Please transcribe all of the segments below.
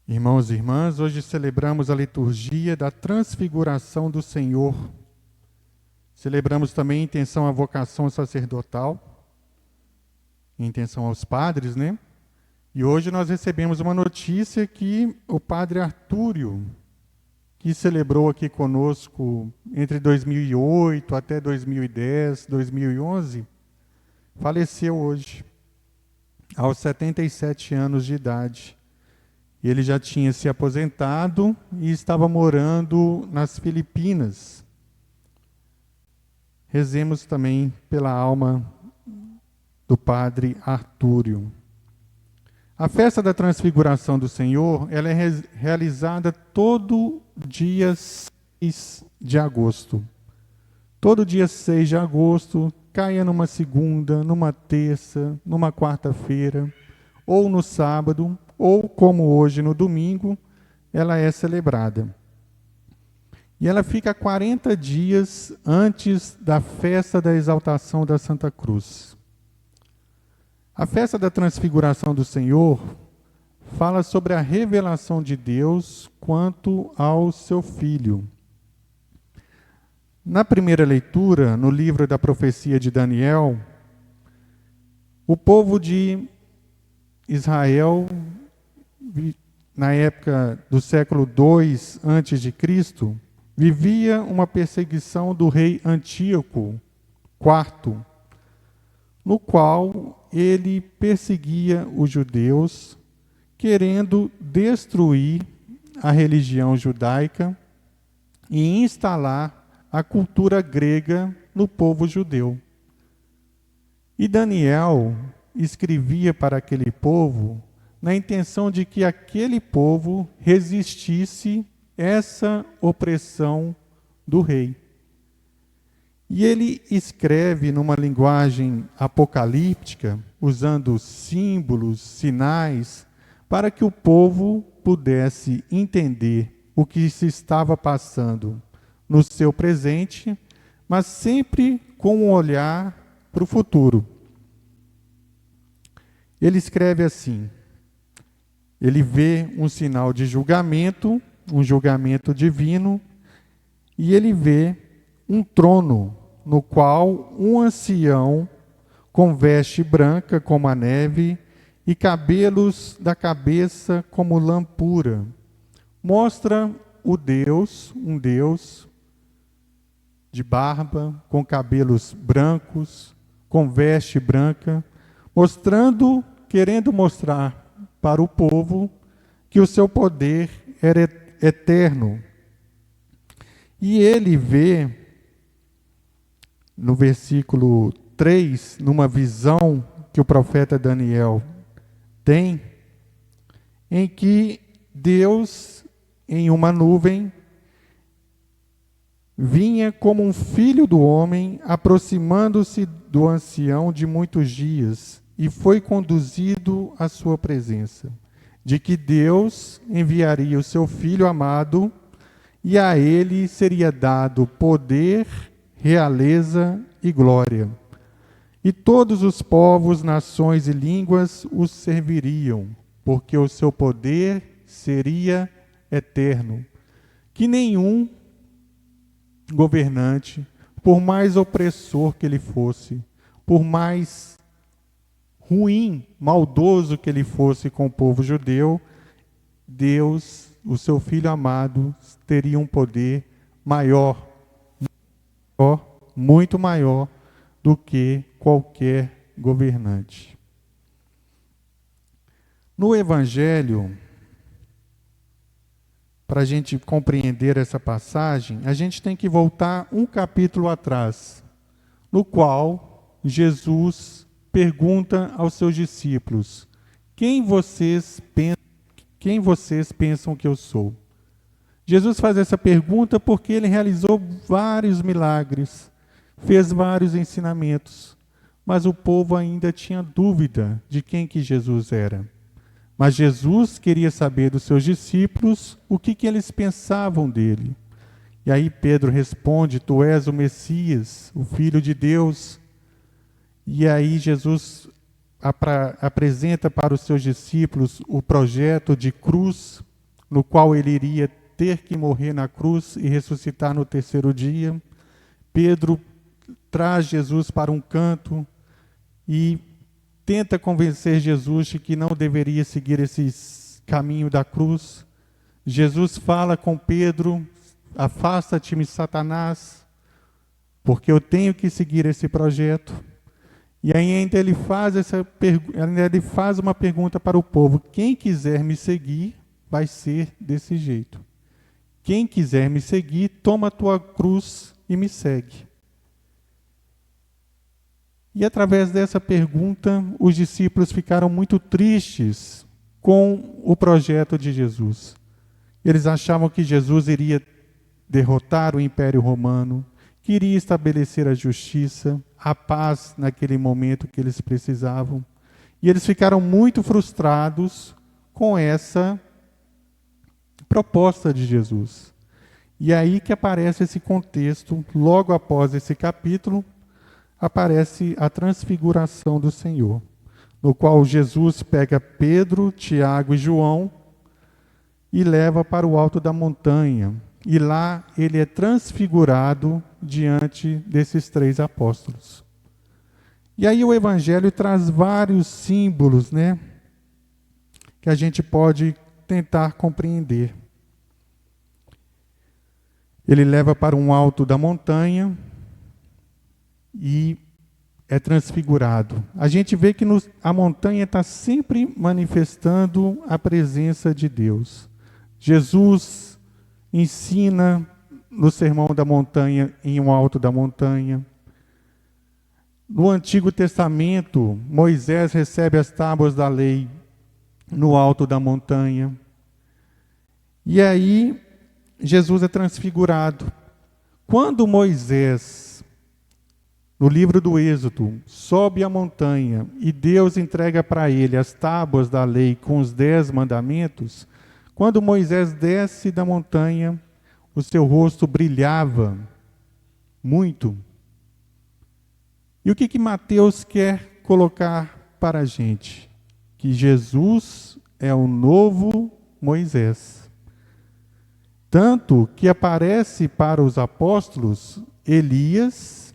Irmãos e irmãs, hoje celebramos a liturgia da transfiguração do Senhor. Celebramos também a intenção à vocação sacerdotal, em intenção aos padres, né? E hoje nós recebemos uma notícia que o padre Artúrio, que celebrou aqui conosco entre 2008 até 2010, 2011, faleceu hoje, aos 77 anos de idade. Ele já tinha se aposentado e estava morando nas Filipinas. Rezemos também pela alma do padre Artúrio. A festa da Transfiguração do Senhor, ela é realizada todo dia 6 de agosto. Todo dia 6 de agosto, caia numa segunda, numa terça, numa quarta-feira, ou no sábado, ou como hoje no domingo, ela é celebrada. E ela fica 40 dias antes da festa da exaltação da Santa Cruz. A festa da Transfiguração do Senhor fala sobre a revelação de Deus quanto ao seu Filho. Na primeira leitura, no livro da profecia de Daniel, o povo de Israel, na época do século II a.C., vivia uma perseguição do rei Antíoco IV, no qual ele perseguia os judeus, querendo destruir a religião judaica e instalar a cultura grega no povo judeu. E Daniel escrevia para aquele povo na intenção de que aquele povo resistisse essa opressão do rei. E ele escreve numa linguagem apocalíptica, usando símbolos, sinais, para que o povo pudesse entender o que se estava passando no seu presente, mas sempre com um olhar para o futuro. Ele escreve assim: ele vê um sinal de julgamento, um julgamento divino, e ele vê um trono no qual um ancião com veste branca como a neve e cabelos da cabeça como lã pura. Mostra o Deus, um Deus de barba, com cabelos brancos, com veste branca, querendo mostrar para o povo que o seu poder era eterno. E ele vê, no versículo 3, numa visão que o profeta Daniel tem, em que Deus, em uma nuvem, vinha como um filho do homem, aproximando-se do ancião de muitos dias, e foi conduzido à sua presença, de que Deus enviaria o seu Filho amado, e a ele seria dado poder, realeza e glória. E todos os povos, nações e línguas os serviriam, porque o seu poder seria eterno. Que nenhum governante, por mais opressor que ele fosse, por mais ruim, maldoso que ele fosse com o povo judeu, Deus, o seu Filho amado, teria um poder maior, muito maior do que qualquer governante. No Evangelho, para a gente compreender essa passagem, a gente tem que voltar um capítulo atrás, no qual Jesus pergunta aos seus discípulos: quem vocês pensam que eu sou? Jesus faz essa pergunta porque ele realizou vários milagres, fez vários ensinamentos, mas o povo ainda tinha dúvida de quem que Jesus era. Mas Jesus queria saber dos seus discípulos o que eles pensavam dele. E aí Pedro responde: tu és o Messias, o Filho de Deus. E aí Jesus apresenta para os seus discípulos o projeto de cruz, no qual ele iria ter que morrer na cruz e ressuscitar no terceiro dia. Pedro traz Jesus para um canto e tenta convencer Jesus de que não deveria seguir esse caminho da cruz. Jesus fala com Pedro: afasta-te-me, Satanás, porque eu tenho que seguir esse projeto. E ainda ele faz uma pergunta para o povo: quem quiser me seguir, vai ser desse jeito. Quem quiser me seguir, toma a tua cruz e me segue. E através dessa pergunta, os discípulos ficaram muito tristes com o projeto de Jesus. Eles achavam que Jesus iria derrotar o Império Romano, que iria estabelecer a justiça, a paz naquele momento que eles precisavam. E eles ficaram muito frustrados com essa proposta de Jesus. E aí que aparece esse contexto, logo após esse capítulo, aparece a transfiguração do Senhor, no qual Jesus pega Pedro, Tiago e João e leva para o alto da montanha. E lá ele é transfigurado diante desses 3 apóstolos. E aí o Evangelho traz vários símbolos, né, que a gente pode tentar compreender. Ele leva para um alto da montanha e é transfigurado. A gente vê que a montanha está sempre manifestando a presença de Deus. Jesus ensina no Sermão da Montanha, em um alto da montanha. No Antigo Testamento, Moisés recebe as tábuas da lei no alto da montanha. E aí, Jesus é transfigurado. Quando Moisés, no livro do Êxodo, sobe a montanha e Deus entrega para ele as tábuas da lei com os 10 mandamentos, quando Moisés desce da montanha, o seu rosto brilhava muito. E o que Mateus quer colocar para a gente? Que Jesus é o novo Moisés. Tanto que aparece para os apóstolos Elias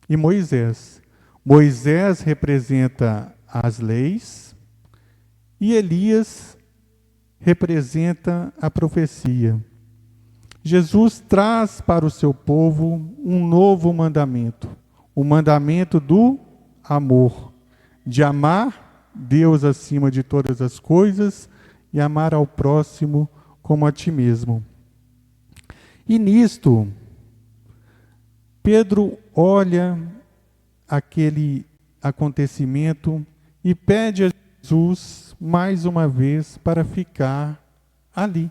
e Moisés. Moisés representa as leis e Elias representa a profecia. Jesus traz para o seu povo um novo mandamento, o mandamento do amor, de amar Deus acima de todas as coisas e amar ao próximo como a ti mesmo. E nisto, Pedro olha aquele acontecimento e pede a Jesus mais uma vez para ficar ali.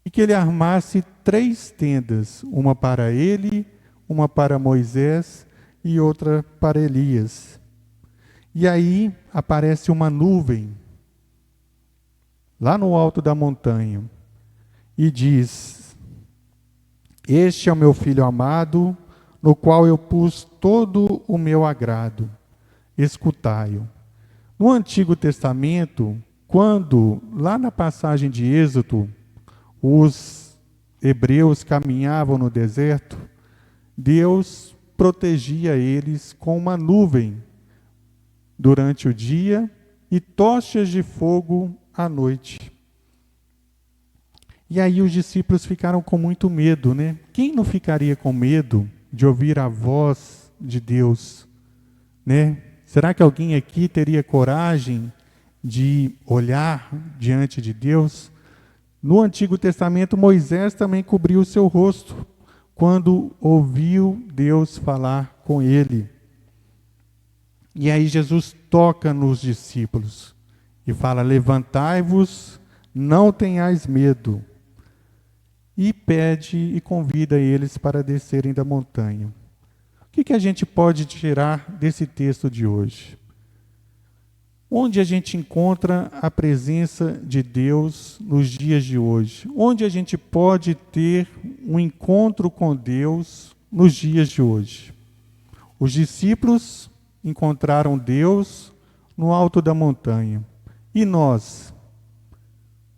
E que ele armasse 3 tendas, uma para ele, uma para Moisés e outra para Elias. E aí aparece uma nuvem, lá no alto da montanha, e diz: este é o meu filho amado, no qual eu pus todo o meu agrado. Escutai-o. No Antigo Testamento, quando, lá na passagem de Êxodo, os hebreus caminhavam no deserto, Deus protegia eles com uma nuvem durante o dia e tochas de fogo à noite. E aí os discípulos ficaram com muito medo, né? Quem não ficaria com medo de ouvir a voz de Deus, né? Será que alguém aqui teria coragem de olhar diante de Deus? No Antigo Testamento, Moisés também cobriu o seu rosto quando ouviu Deus falar com ele. E aí Jesus toca nos discípulos e fala: levantai-vos, não tenhais medo. E pede e convida eles para descerem da montanha. O que a gente pode tirar desse texto de hoje? Onde a gente encontra a presença de Deus nos dias de hoje? Onde a gente pode ter um encontro com Deus nos dias de hoje? Os discípulos encontraram Deus no alto da montanha. E nós?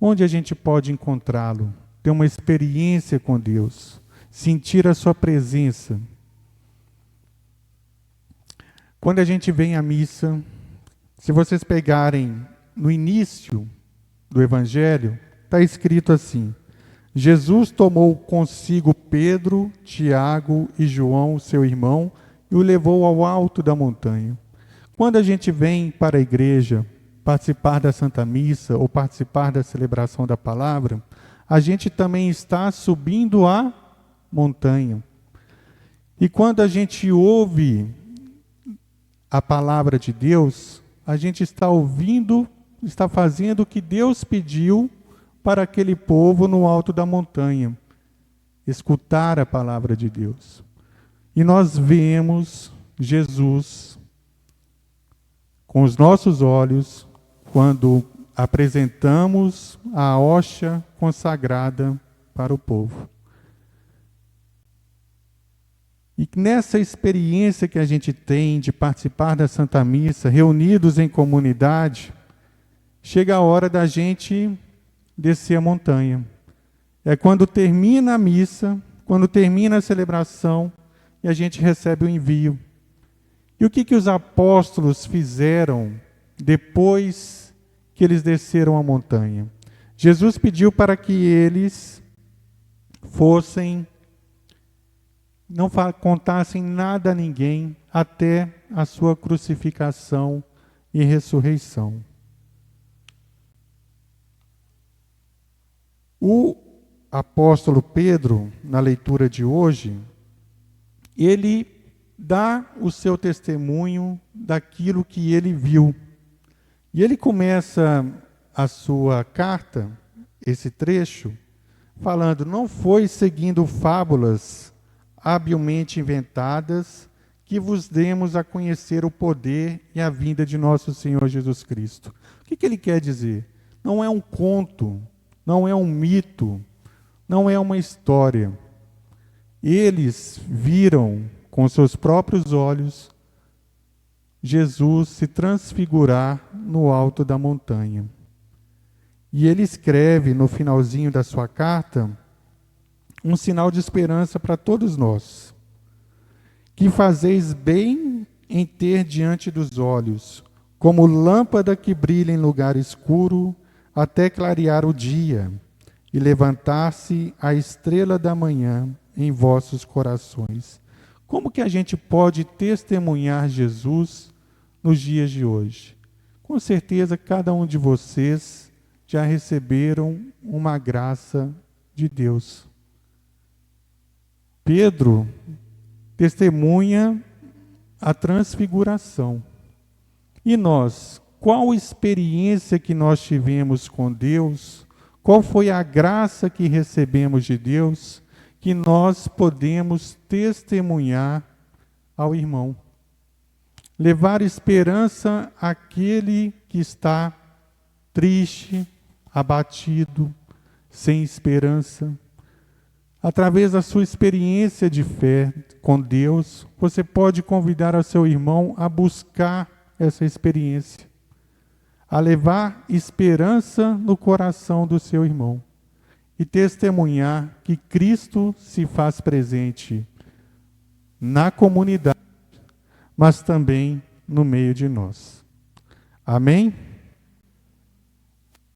Onde a gente pode encontrá-lo? Ter uma experiência com Deus, sentir a sua presença. Quando a gente vem à missa, se vocês pegarem no início do Evangelho, está escrito assim: Jesus tomou consigo Pedro, Tiago e João, seu irmão, e o levou ao alto da montanha. Quando a gente vem para a igreja participar da Santa Missa ou participar da celebração da palavra, a gente também está subindo a montanha. E quando a gente ouve a palavra de Deus, a gente está ouvindo, está fazendo o que Deus pediu para aquele povo no alto da montanha, escutar a palavra de Deus. E nós vemos Jesus com os nossos olhos quando apresentamos a hóstia consagrada para o povo. E nessa experiência que a gente tem de participar da Santa Missa, reunidos em comunidade, chega a hora da gente descer a montanha. É quando termina a missa, quando termina a celebração, e a gente recebe o envio. E o que os apóstolos fizeram depois que eles desceram a montanha? Jesus pediu para que eles não contassem nada a ninguém até a sua crucificação e ressurreição. O apóstolo Pedro, na leitura de hoje, ele dá o seu testemunho daquilo que ele viu. E ele começa a sua carta, esse trecho, falando: não foi seguindo fábulas habilmente inventadas que vos demos a conhecer o poder e a vinda de nosso Senhor Jesus Cristo. O que ele quer dizer? Não é um conto, não é um mito, não é uma história. Eles viram com seus próprios olhos Jesus se transfigurar no alto da montanha. E ele escreve no finalzinho da sua carta um sinal de esperança para todos nós: que fazeis bem em ter diante dos olhos, como lâmpada que brilha em lugar escuro, até clarear o dia, e levantar-se a estrela da manhã em vossos corações. Como que a gente pode testemunhar Jesus nos dias de hoje? Com certeza cada um de vocês já receberam uma graça de Deus. Pedro testemunha a transfiguração. E nós, qual experiência que nós tivemos com Deus? Qual foi a graça que recebemos de Deus que nós podemos testemunhar ao irmão? Levar esperança àquele que está triste, abatido, sem esperança. Através da sua experiência de fé com Deus, você pode convidar o seu irmão a buscar essa experiência, a levar esperança no coração do seu irmão e testemunhar que Cristo se faz presente na comunidade, mas também no meio de nós. Amém?